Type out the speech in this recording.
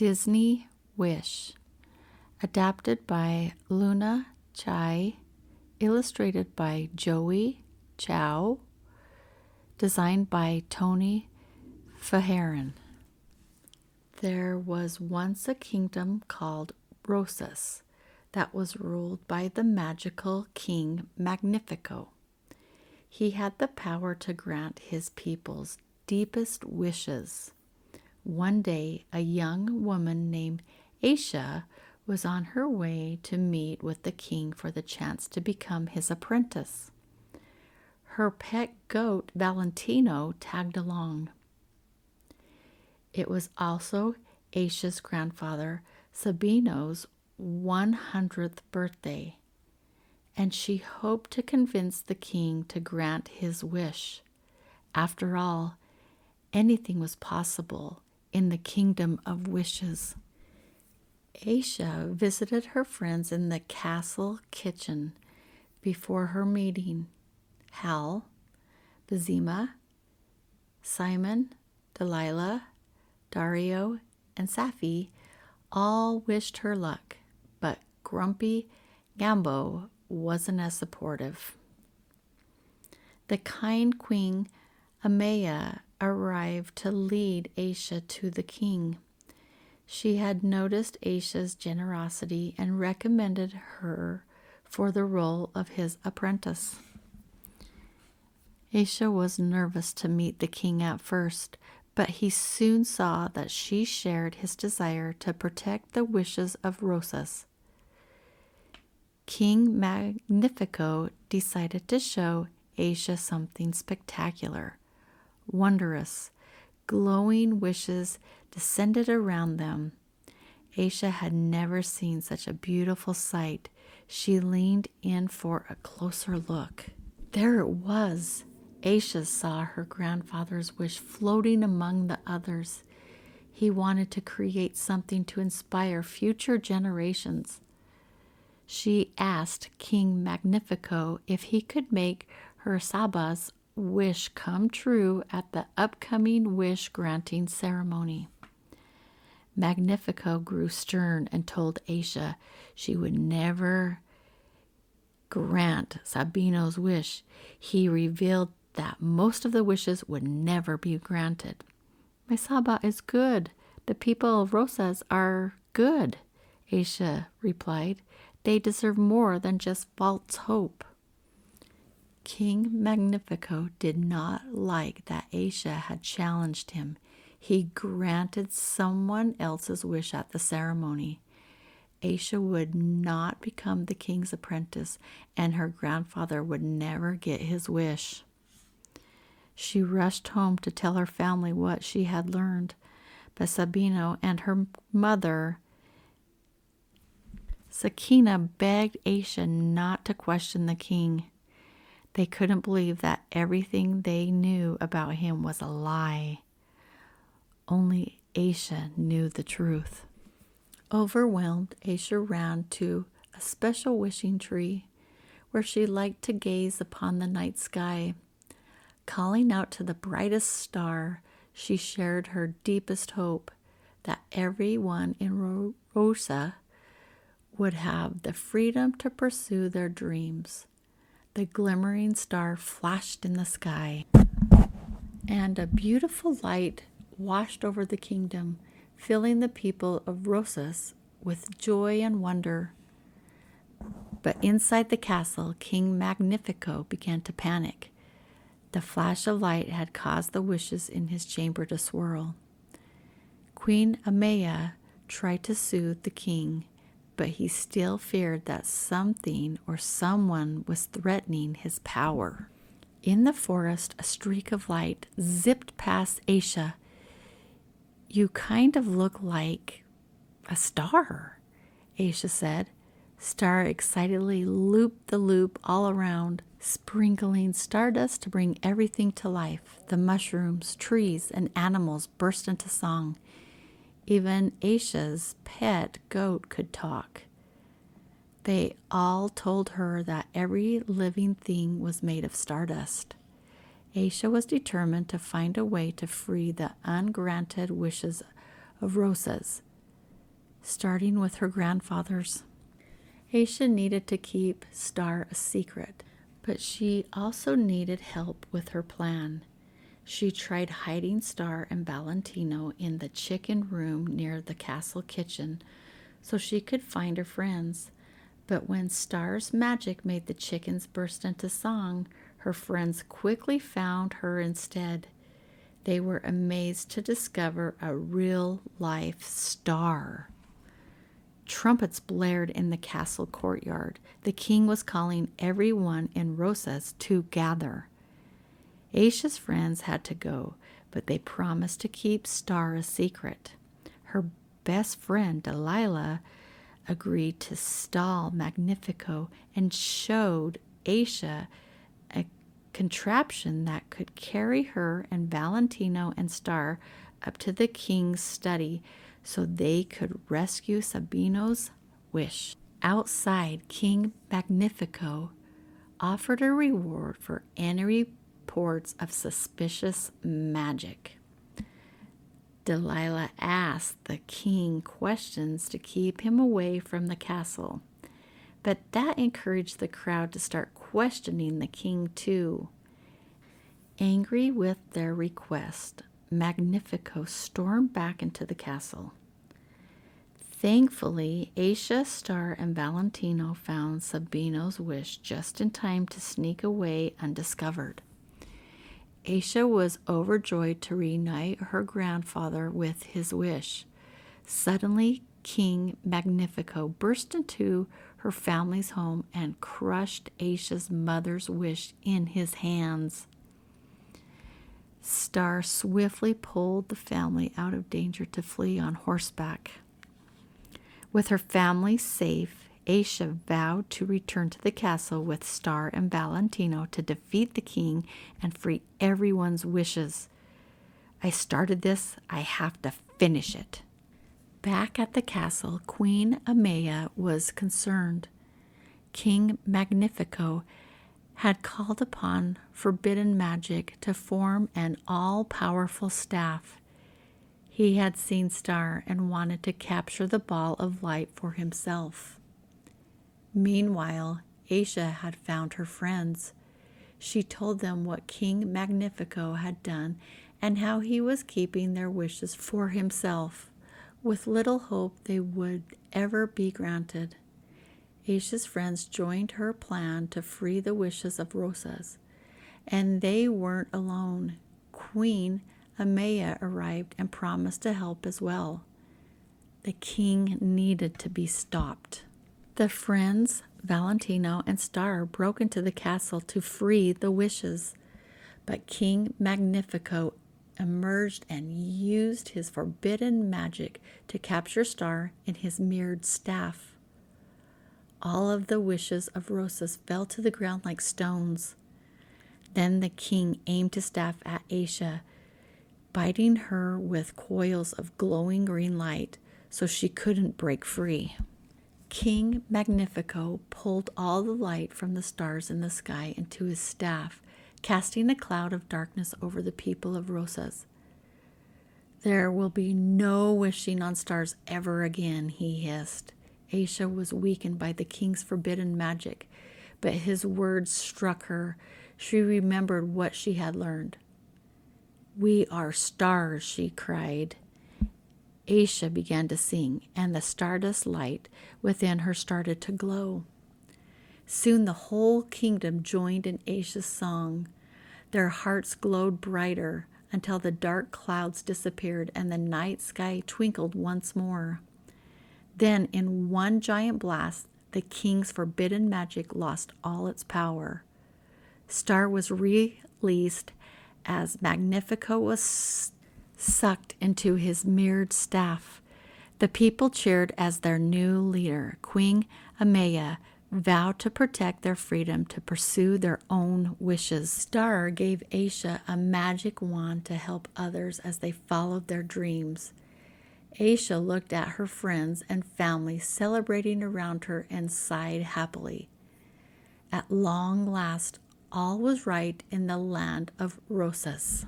Disney Wish, adapted by Luna Chai, illustrated by Joey Chow, designed by Tony Faharin. There was once a kingdom called Rosas that was ruled by the magical King Magnifico. He had the power to grant his people's deepest wishes. One day, a young woman named Aisha was on her way to meet with the king for the chance to become his apprentice. Her pet goat, Valentino, tagged along. It was also Aisha's grandfather, Sabino's 100th birthday, and she hoped to convince the king to grant his wish. After all, anything was possible in the kingdom of wishes. Aisha visited her friends in the castle kitchen before her meeting. Hal, Bazima, Simon, Delilah, Dario, and Safi all wished her luck, but grumpy Gambo wasn't as supportive. The kind Queen Amaya arrived to lead Aisha to the king. She had noticed Aisha's generosity and recommended her for the role of his apprentice. Aisha was nervous to meet the king at first, but he soon saw that she shared his desire to protect the wishes of Rosas. King Magnifico decided to show Aisha something spectacular. Wondrous, glowing wishes descended around them. Aisha had never seen such a beautiful sight. She leaned in for a closer look. There it was. Aisha saw her grandfather's wish floating among the others. He wanted to create something to inspire future generations. She asked King Magnifico if he could make her Saba's wish come true at the upcoming wish-granting ceremony. Magnifico grew stern and told Aisha she would never grant Sabino's wish. He revealed that most of the wishes would never be granted. My Saba is good. The people of Rosas are good, Aisha replied. They deserve more than just false hope. King Magnifico did not like that Aisha had challenged him. He granted someone else's wish at the ceremony. Aisha would not become the king's apprentice, and her grandfather would never get his wish. She rushed home to tell her family what she had learned, but Sabino and her mother, Sakina, begged Aisha not to question the king. They couldn't believe that everything they knew about him was a lie. Only Aisha knew the truth. Overwhelmed, Aisha ran to a special wishing tree where she liked to gaze upon the night sky. Calling out to the brightest star, she shared her deepest hope that everyone in Rosa would have the freedom to pursue their dreams. The glimmering star flashed in the sky, and a beautiful light washed over the kingdom, filling the people of Rosas with joy and wonder. But inside the castle, King Magnifico began to panic. The flash of light had caused the wishes in his chamber to swirl. Queen Amaya tried to soothe the king, but he still feared that something or someone was threatening his power. In the forest, a streak of light zipped past Aisha. You kind of look like a star, Aisha said. Star excitedly looped the loop all around, sprinkling stardust to bring everything to life. The mushrooms, trees, and animals burst into song. Even Aisha's pet goat could talk. They all told her that every living thing was made of stardust. Aisha was determined to find a way to free the ungranted wishes of Rosas. starting with her grandfather's. Aisha needed to keep Star a secret, but she also needed help with her plan. She tried hiding Star and Valentino in the chicken room near the castle kitchen so she could find her friends. But when Star's magic made the chickens burst into song, her friends quickly found her instead. They were amazed to discover a real-life star. Trumpets blared in the castle courtyard. The king was calling everyone in Rosas to gather. Aisha's friends had to go, but they promised to keep Star a secret. Her best friend, Delilah, agreed to stall Magnifico and showed Aisha a contraption that could carry her and Valentino and Star up to the king's study so they could rescue Sabino's wish. Outside, King Magnifico offered a reward for any reports of suspicious magic. Delilah asked the king questions to keep him away from the castle, but that encouraged the crowd to start questioning the king too. Angry with their request, Magnifico stormed back into the castle. Thankfully, Aisha, Star, and Valentino found Sabino's wish just in time to sneak away undiscovered. Aisha was overjoyed to reunite her grandfather with his wish. Suddenly, King Magnifico burst into her family's home and crushed Aisha's mother's wish in his hands. Star swiftly pulled the family out of danger to flee on horseback. With her family safe, Aisha vowed to return to the castle with Star and Valentino to defeat the king and free everyone's wishes. I started this, I have to finish it. Back at the castle, Queen Amaya was concerned. King Magnifico had called upon forbidden magic to form an all-powerful staff. He had seen Star and wanted to capture the ball of light for himself. Meanwhile, Aisha had found her friends. She told them what King Magnifico had done and how he was keeping their wishes for himself, with little hope they would ever be granted. Aisha's friends joined her plan to free the wishes of Rosas, and they weren't alone. Queen Amaya arrived and promised to help as well. The king needed to be stopped. The friends, Valentino and Star, broke into the castle to free the wishes, but King Magnifico emerged and used his forbidden magic to capture Star in his mirrored staff. All of the wishes of Rosas fell to the ground like stones. Then the king aimed his staff at Aisha, biting her with coils of glowing green light so she couldn't break free. King Magnifico pulled all the light from the stars in the sky into his staff, casting a cloud of darkness over the people of Rosas. There will be no wishing on stars ever again, he hissed. Aisha was weakened by the king's forbidden magic, but his words struck her. She remembered what she had learned. "We are stars," she cried. Aisha began to sing, and the stardust light within her started to glow. Soon the whole kingdom joined in Aisha's song. Their hearts glowed brighter until the dark clouds disappeared and the night sky twinkled once more. Then, in one giant blast, the king's forbidden magic lost all its power. Star was released as Magnifico was sucked into his mirrored staff. The people cheered as their new leader, Queen Amaya, vowed to protect their freedom to pursue their own wishes. Star gave Aisha a magic wand to help others as they followed their dreams. Aisha looked at her friends and family celebrating around her and sighed happily. At long last, all was right in the land of Rosas.